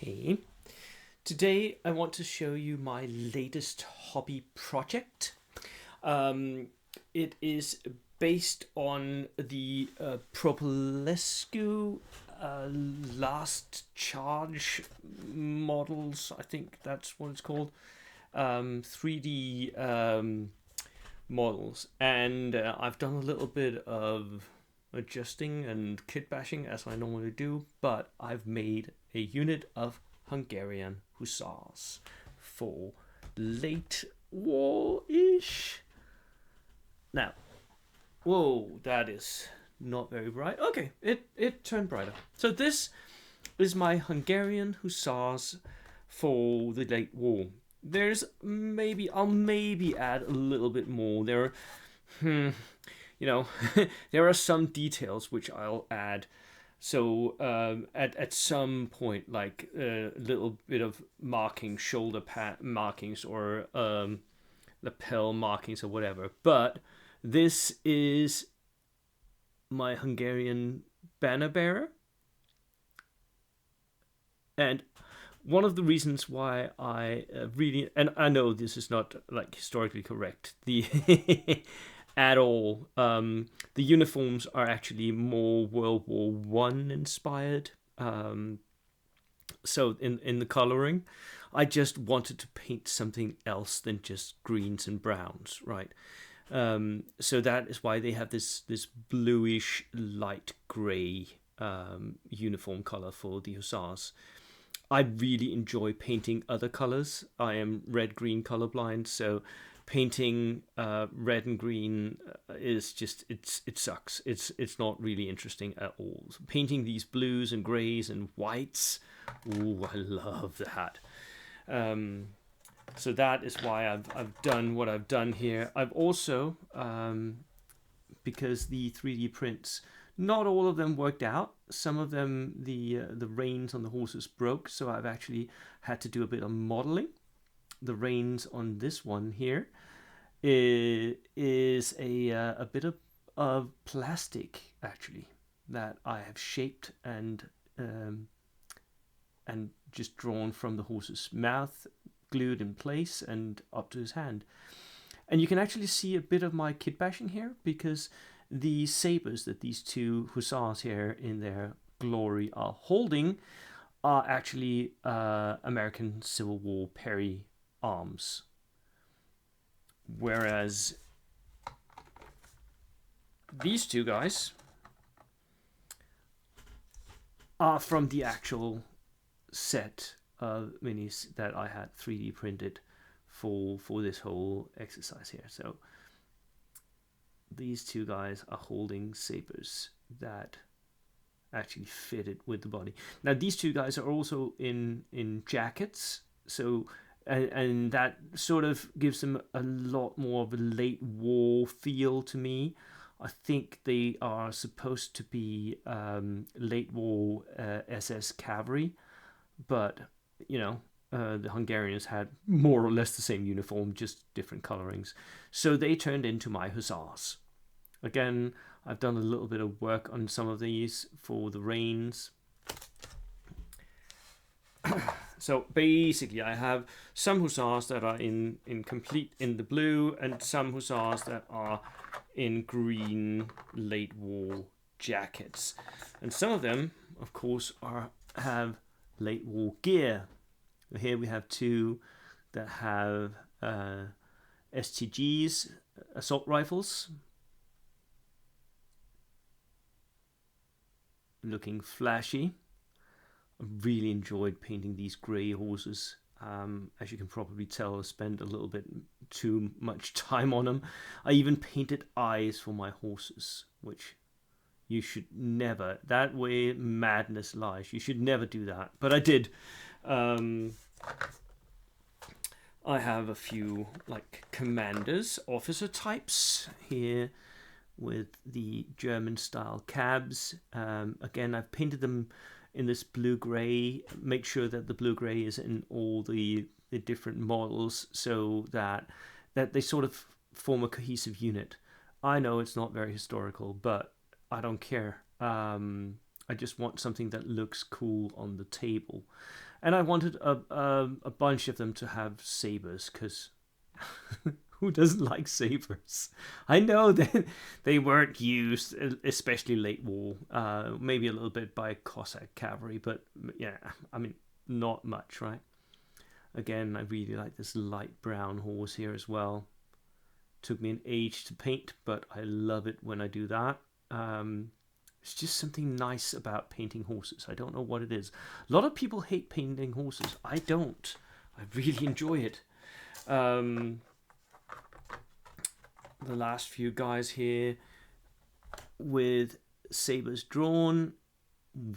Hey, today I want to show you my latest hobby project. Um, it is based on the Propulescu last charge models. I think that's what it's called. 3D models, and I've done a little bit of adjusting and kit bashing as I normally do, but I've made a unit of Hungarian hussars for late war-ish. Now, whoa, that is not very bright. Okay, it turned brighter. So this is my Hungarian hussars for the late war. There's I'll maybe add a little bit more. There are, there are some details which I'll add. So at some point, like a little bit of marking, shoulder pad markings, or lapel markings, or whatever. But this is my Hungarian banner bearer, and one of the reasons why I really, and I know this is not like historically correct, the at all. The uniforms are actually more World War One inspired. So in the coloring, I just wanted to paint something else than just greens and browns, right? So that is why they have this bluish light grey uniform color for the hussars. I really enjoy painting other colors. I am red-green colorblind, so painting red and green is just it sucks. It's not really interesting at all. So painting these blues and grays and whites, ooh, I love that. So that is why I've done what I've done here. I've also because the 3D prints, not all of them worked out. Some of them, the reins on the horses broke, so I've actually had to do a bit of modeling. The reins on this one here is a bit of plastic, actually, that I have shaped and just drawn from the horse's mouth, glued in place and up to his hand. And you can actually see a bit of my kit bashing here, because the sabers that these two hussars here in their glory are holding are actually American Civil War Perry arms. Whereas these two guys are from the actual set of minis that I had 3D printed for this whole exercise here. So these two guys are holding sabers that actually fitted with the body. Now these two guys are also in jackets, so and that sort of gives them a lot more of a late war feel to me. I think they are supposed to be late war SS cavalry, but the Hungarians had more or less the same uniform, just different colorings. So they turned into my hussars. Again, I've done a little bit of work on some of these for the reins. So basically I have some hussars that are in complete in the blue, and some hussars that are in green late war jackets. And some of them, of course, have late war gear. Here we have two that have STGs, assault rifles, looking flashy. I really enjoyed painting these grey horses. As you can probably tell, I spent a little bit too much time on them. I even painted eyes for my horses, which you should never. That way madness lies. You should never do that. But I did. I have a few like commanders, officer types here with the German style cabs. Again, I've painted them in this blue-gray. Make sure that the blue-gray is in all the different models, so that they sort of form a cohesive unit. I know it's not very historical, but I don't care. I just want something that looks cool on the table. And I wanted a bunch of them to have sabers, because who doesn't like sabers? I know that they weren't used, especially late war, maybe a little bit by Cossack cavalry, but yeah, I mean, not much, right? Again, I really like this light brown horse here as well. Took me an age to paint, but I love it when I do that. It's just something nice about painting horses. I don't know what it is. A lot of people hate painting horses. I don't. I really enjoy it. The last few guys here with sabers drawn.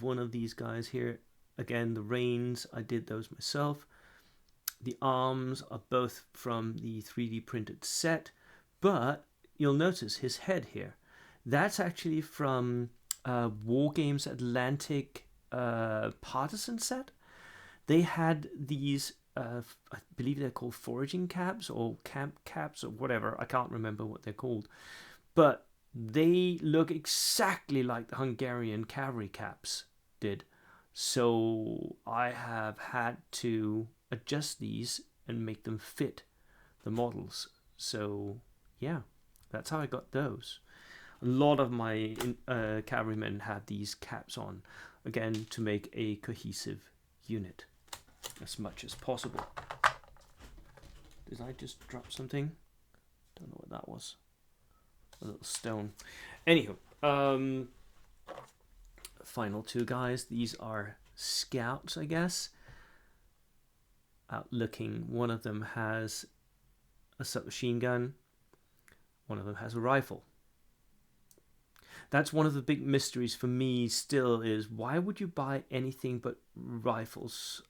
One of these guys here, again, the reins, I did those myself. The arms are both from the 3D printed set, but you'll notice his head here. That's actually from War Games Atlantic Partisan set. They had these, I believe they're called foraging caps or camp caps or whatever. I can't remember what they're called. But they look exactly like the Hungarian cavalry caps did. So I have had to adjust these and make them fit the models. So yeah, that's how I got those. A lot of my cavalrymen had these caps on, again, to make a cohesive unit as much as possible. Did I just drop something? Don't know what that was. A little stone. Anywho, final two guys. These are scouts, I guess. Out looking. One of them has a submachine gun. One of them has a rifle. That's one of the big mysteries for me still, is why would you buy anything but rifles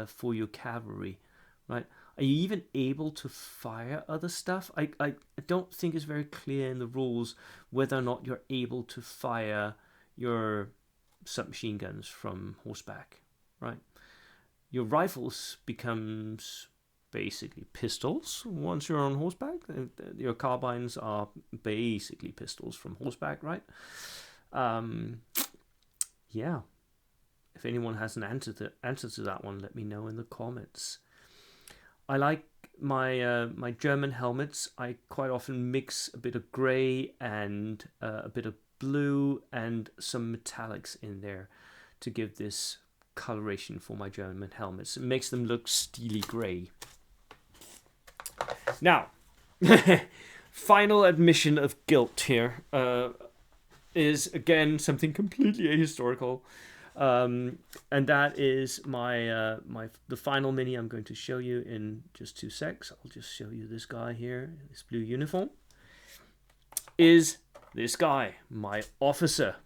for your cavalry, right? Are you even able to fire other stuff? I don't think it's very clear in the rules whether or not you're able to fire your submachine guns from horseback, right? Your rifles becomes basically pistols once you're on horseback. Your carbines are basically pistols from horseback, right? Yeah. If anyone has an answer to that one, let me know in the comments. I like my my German helmets. I quite often mix a bit of grey and a bit of blue and some metallics in there to give this coloration for my German helmets. It makes them look steely grey. Now, final admission of guilt here is again something completely ahistorical, and that is the final mini I'm going to show you in just 2 secs. I'll just show you this guy here, this blue uniform. Is this guy, my officer,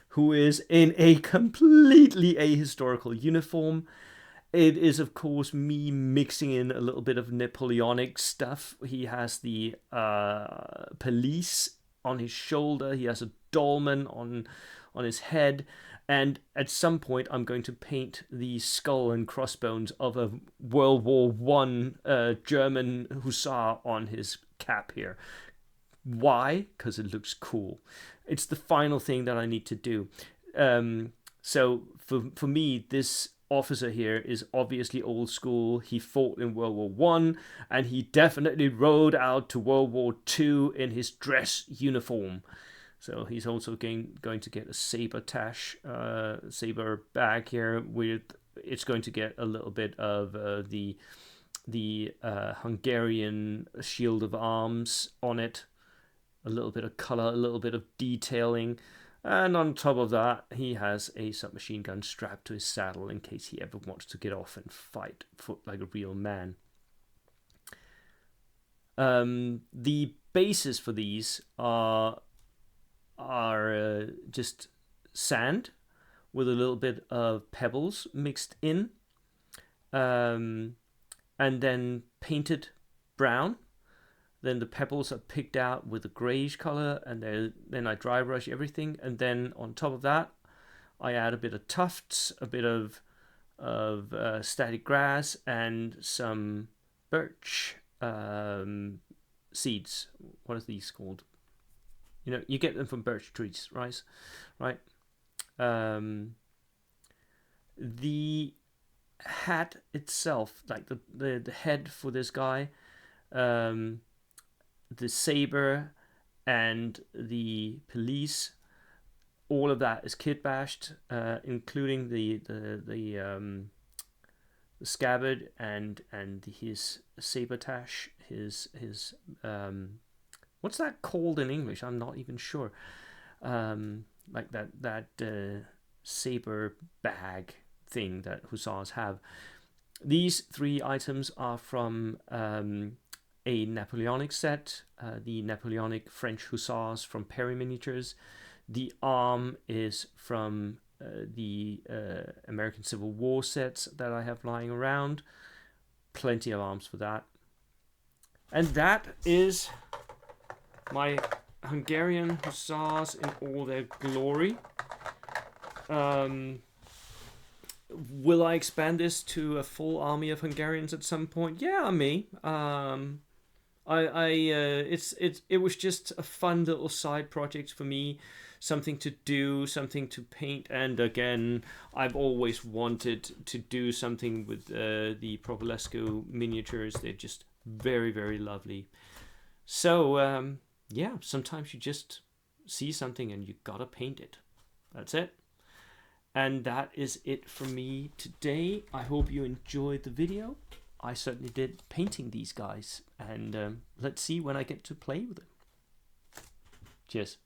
who is in a completely ahistorical uniform. It is, of course, me mixing in a little bit of Napoleonic stuff. He has the police on his shoulder. He has a dolman on his head. And at some point, I'm going to paint the skull and crossbones of a World War I German hussar on his cap here. Why? Because it looks cool. It's the final thing that I need to do. So for me, this officer here is obviously old school. He fought in World War I, and he definitely rode out to World War II in his dress uniform. So he's also going to get a saber bag here. It's going to get a little bit of the Hungarian shield of arms on it. A little bit of color, a little bit of detailing. And on top of that, he has a submachine gun strapped to his saddle in case he ever wants to get off and fight like a real man. The bases for these are just sand with a little bit of pebbles mixed in, and then painted brown. Then the pebbles are picked out with a greyish colour, and then I dry brush everything. And then on top of that, I add a bit of tufts, a bit of static grass, and some birch seeds. What are these called? You know, you get them from birch trees, right? The hat itself, like the head for this guy, the saber, and the police, all of that is kit bashed, including the scabbard and his sabertash, his what's that called in English? I'm not even sure. Like that saber bag thing that hussars have. These 3 items are from a Napoleonic set, the Napoleonic French Hussars from Perry Miniatures. The arm is from the American Civil War sets that I have lying around. Plenty of arms for that. And that is my Hungarian Hussars in all their glory. Will I expand this to a full army of Hungarians at some point? Yeah, I may. It was just a fun little side project for me, something to do, something to paint, and again, I've always wanted to do something with the Propolesco miniatures. They're just very, very lovely. So yeah, sometimes you just see something and you gotta paint it. That's it. And that is it from me today. I hope you enjoyed the video. I certainly did, painting these guys, and let's see when I get to play with them. Cheers.